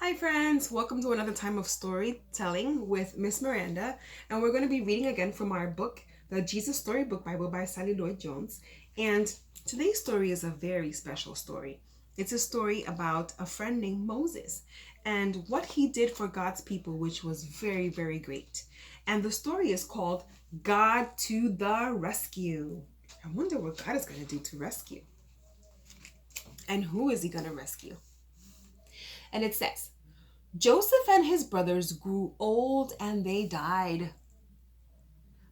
Hi friends, welcome to another time of storytelling with Miss Miranda, and we're going to be reading again from our book, the Jesus Storybook Bible by Lloyd-Jones. And today's story is a very special story. It's a story about a friend named Moses and what he did for God's people, which was very, very great. And the story is called God to the Rescue. I wonder what God is going to do to rescue. And who is he going to rescue? And it says, Joseph and his brothers grew old and they died.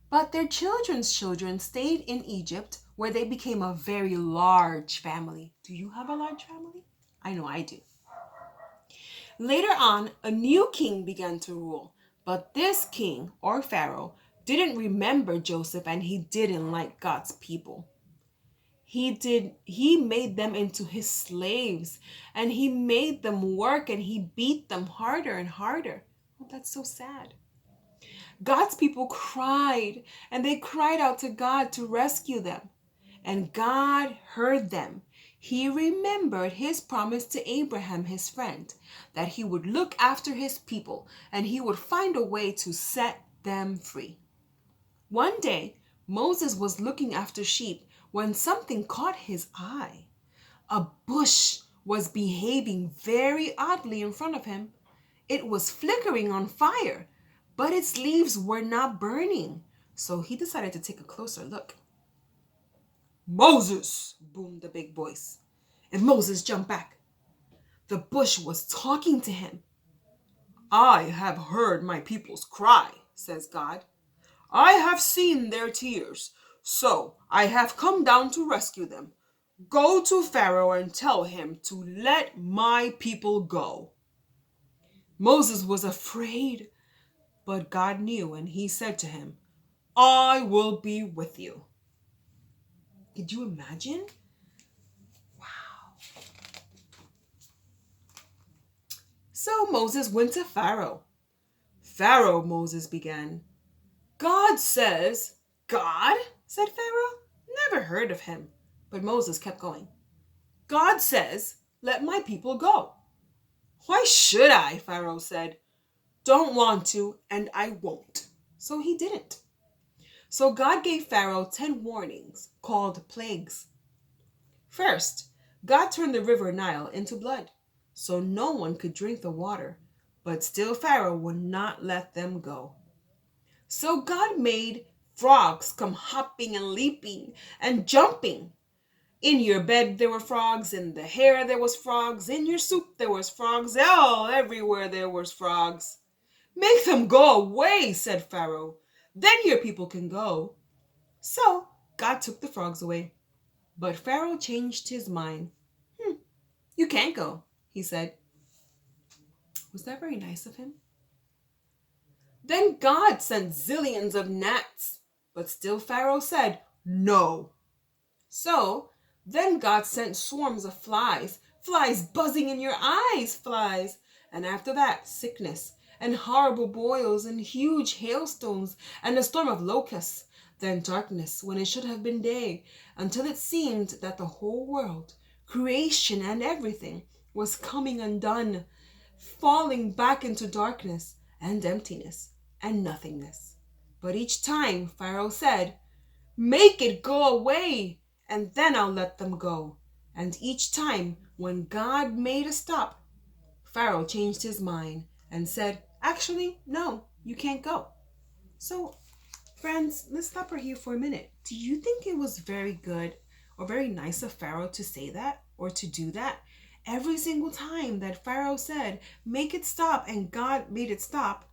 But their children's children stayed in Egypt, where they became a very large family. Do you have a large family? I know I do. Later on, a new king began to rule. But this king, or Pharaoh, didn't remember Joseph and he didn't like God's people. He made them into his slaves and he made them work and he beat them harder and harder. Oh, that's so sad. God's people cried and they cried out to God to rescue them. And God heard them. He remembered his promise to Abraham, his friend, that he would look after his people and he would find a way to set them free. One day, Moses was looking after sheep when something caught his eye. A bush was behaving very oddly in front of him. It was flickering on fire, but its leaves were not burning. So he decided to take a closer look. Moses, boomed the big voice. And Moses jumped back. The bush was talking to him. I have heard my people's cry, says God. I have seen their tears, so I have come down to rescue them. Go to Pharaoh and tell him to let my people go. Moses was afraid, but God knew, and he said to him, I will be with you. Could you imagine? Wow. So Moses went to Pharaoh. Pharaoh, Moses began. God says, God? Said Pharaoh. Never heard of him. But Moses kept going. God says, let my people go. Why should I? Pharaoh said. Don't want to, and I won't. So he didn't. So God gave Pharaoh 10 warnings called plagues. First, God turned the river Nile into blood, so no one could drink the water, but still Pharaoh would not let them go. So God made frogs come hopping and leaping and jumping. In your bed there were frogs, in the hair there was frogs, in your soup there was frogs, everywhere there was frogs. Make them go away, said Pharaoh. Then your people can go. So God took the frogs away. But Pharaoh changed his mind. You can't go, he said. Was that very nice of him? Then God sent zillions of gnats. But still Pharaoh said, no. So then God sent swarms of flies, flies buzzing in your eyes, flies. And after that, sickness and horrible boils and huge hailstones and a storm of locusts. Then darkness when it should have been day, until it seemed that the whole world, creation and everything, was coming undone, falling back into darkness and emptiness and nothingness. But each time Pharaoh said, make it go away, and then I'll let them go. And each time when God made a stop, Pharaoh changed his mind and said, actually, no, you can't go. So, friends, let's stop right here for a minute. Do you think it was very good or very nice of Pharaoh to say that or to do that? Every single time that Pharaoh said, make it stop, and God made it stop,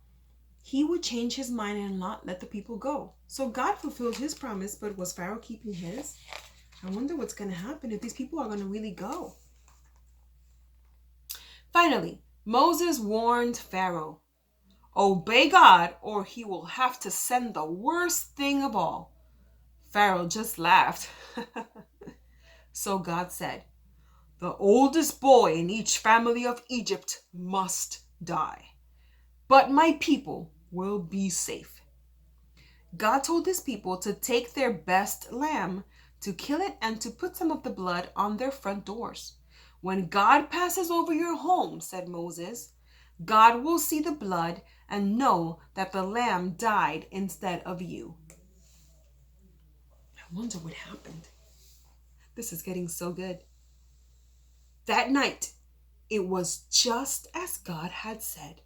he would change his mind and not let the people go. So God fulfilled his promise, but was Pharaoh keeping his? I wonder what's going to happen if these people are going to really go. Finally, Moses warned Pharaoh, obey God or he will have to send the worst thing of all. Pharaoh just laughed. So God said, the oldest boy in each family of Egypt must die, but my people will be safe. God told his people to take their best lamb, to kill it, and to put some of the blood on their front doors. When God passes over your home, said Moses, God will see the blood and know that the lamb died instead of you. I wonder what happened. This is getting so good. That night, it was just as God had said.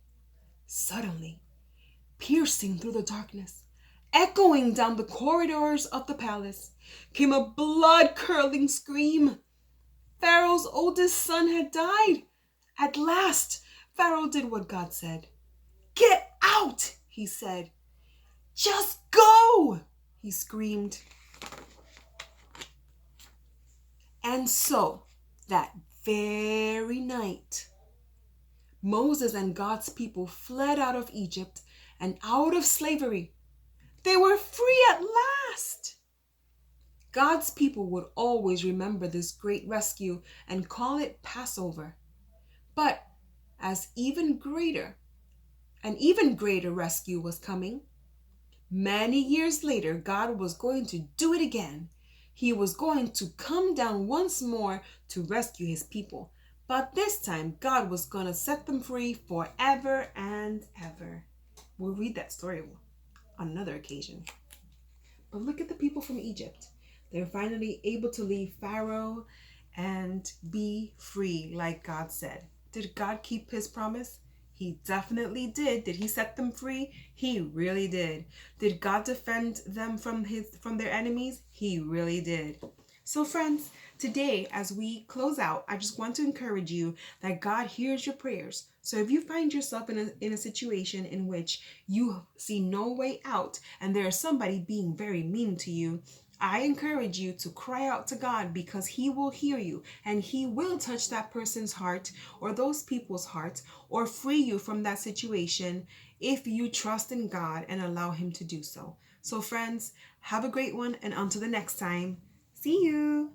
Suddenly, piercing through the darkness, echoing down the corridors of the palace, came a blood-curdling scream. Pharaoh's oldest son had died. At last, Pharaoh did what God said. "Get out," he said. "Just go," he screamed. And so, that very night, Moses and God's people fled out of Egypt and out of slavery. They were free at last. God's people would always remember this great rescue and call it Passover. But as an even greater rescue was coming, many years later, God was going to do it again. He was going to come down once more to rescue his people. But this time, God was going to set them free forever and ever. We'll read that story on another occasion. But look at the people from Egypt. They're finally able to leave Pharaoh and be free like God said. Did God keep his promise? He definitely did. Did he set them free? He really did. Did God defend them from their enemies? He really did. So friends, today as we close out, I just want to encourage you that God hears your prayers. So if you find yourself in a situation in which you see no way out and there is somebody being very mean to you, I encourage you to cry out to God, because he will hear you and he will touch that person's heart or those people's hearts or free you from that situation if you trust in God and allow him to do so. So friends, have a great one, and until the next time, see you.